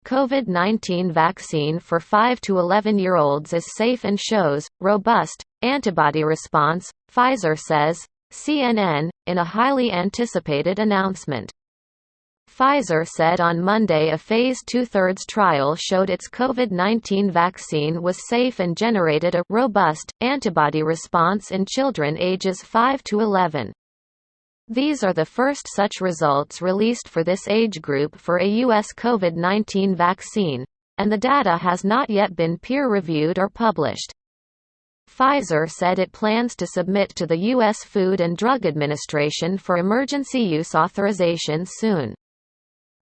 COVID-19 vaccine for 5 to 11-year-olds is safe and shows robust antibody response, Pfizer says, CNN, in a highly anticipated announcement. Pfizer said on Monday a phase 2/3 trial showed its COVID-19 vaccine was safe and generated a robust antibody response in children ages 5 to 11. These are the first such results released for this age group for a U.S. COVID-19 vaccine, and the data has not yet been peer-reviewed or published. Pfizer said it plans to submit to the U.S. Food and Drug Administration for emergency use authorization soon.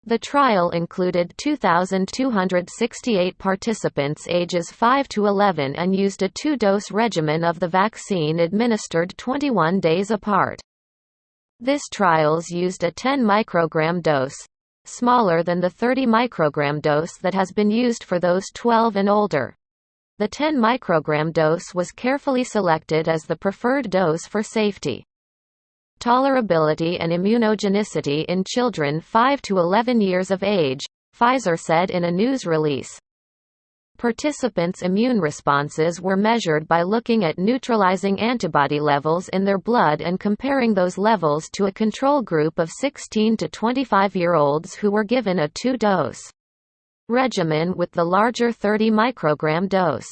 The trial included 2,268 participants ages 5 to 11 and used a 2-dose regimen of the vaccine administered 21 days apart. This trials used a 10 microgram dose, smaller than the 30 microgram dose that has been used for those 12 and older. The 10 microgram dose was carefully selected as the preferred dose for safety. Tolerability and immunogenicity in children 5 to 11 years of age, Pfizer said in a news release. Participants' immune responses were measured by looking at neutralizing antibody levels in their blood and comparing those levels to a control group of 16 to 25-year-olds who were given a 2-dose regimen with the larger 30 microgram dose.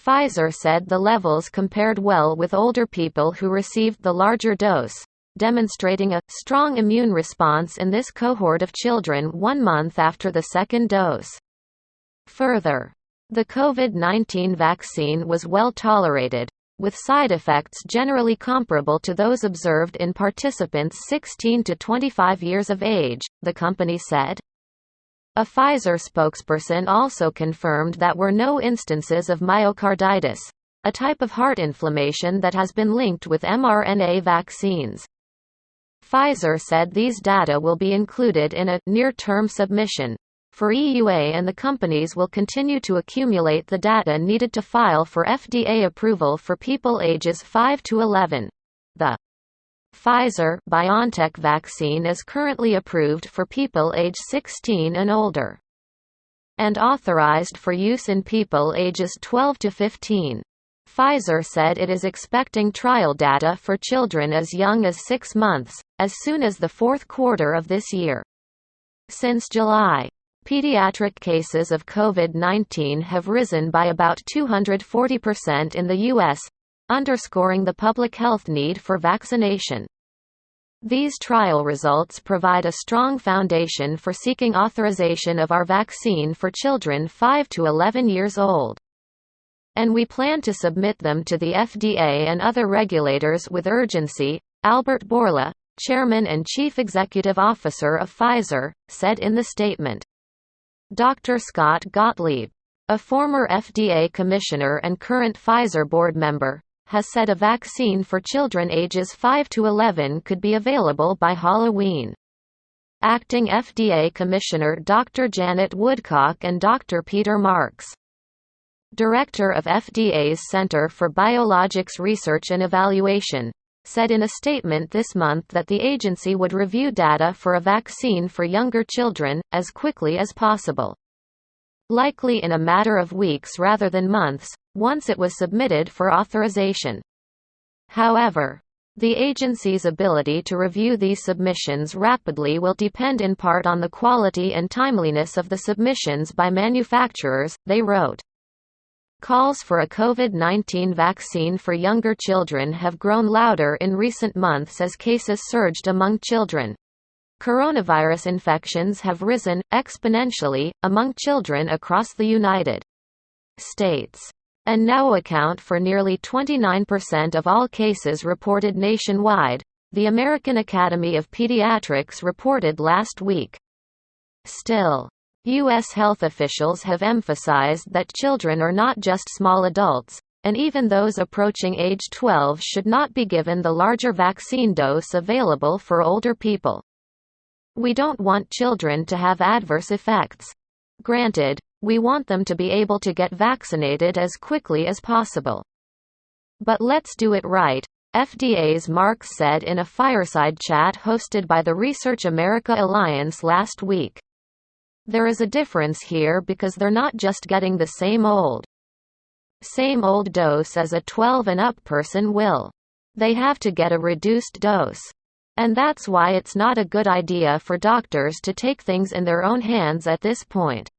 Pfizer said the levels compared well with older people who received the larger dose, demonstrating a strong immune response in this cohort of children 1 month after the second dose. Further, the COVID-19 vaccine was well tolerated, with side effects generally comparable to those observed in participants 16 to 25 years of age, the company said. A Pfizer spokesperson also confirmed that were no instances of myocarditis, a type of heart inflammation that has been linked with mRNA vaccines. Pfizer said these data will be included in a near-term submission for EUA, and the companies will continue to accumulate the data needed to file for FDA approval for people ages 5 to 11. The Pfizer-BioNTech vaccine is currently approved for people age 16 and older, and authorized for use in people ages 12 to 15. Pfizer said it is expecting trial data for children as young as 6 months, as soon as the fourth quarter of this year. Since July, pediatric cases of COVID-19 have risen by about 240% in the U.S., underscoring the public health need for vaccination. These trial results provide a strong foundation for seeking authorization of our vaccine for children 5 to 11 years old. And we plan to submit them to the FDA and other regulators with urgency, Albert Bourla, Chairman and Chief Executive Officer of Pfizer, said in the statement. Dr. Scott Gottlieb, a former FDA commissioner and current Pfizer board member, has said a vaccine for children ages 5 to 11 could be available by Halloween. Acting FDA Commissioner Dr. Janet Woodcock and Dr. Peter Marks, director of FDA's Center for Biologics Research and Evaluation, said in a statement this month that the agency would review data for a vaccine for younger children as quickly as possible. Likely in a matter of weeks rather than months, once it was submitted for authorization. However, the agency's ability to review these submissions rapidly will depend in part on the quality and timeliness of the submissions by manufacturers, they wrote. Calls for a COVID-19 vaccine for younger children have grown louder in recent months as cases surged among children. Coronavirus infections have risen exponentially among children across the United States, and now account for nearly 29% of all cases reported nationwide, the American Academy of Pediatrics reported last week. Still, U.S. health officials have emphasized that children are not just small adults, and even those approaching age 12 should not be given the larger vaccine dose available for older people. We don't want children to have adverse effects. Granted, we want them to be able to get vaccinated as quickly as possible. But let's do it right, FDA's Marks said in a fireside chat hosted by the Research America Alliance last week. There is a difference here because they're not just getting the same old dose as a 12 and up person will. They have to get a reduced dose. And that's why it's not a good idea for doctors to take things in their own hands at this point.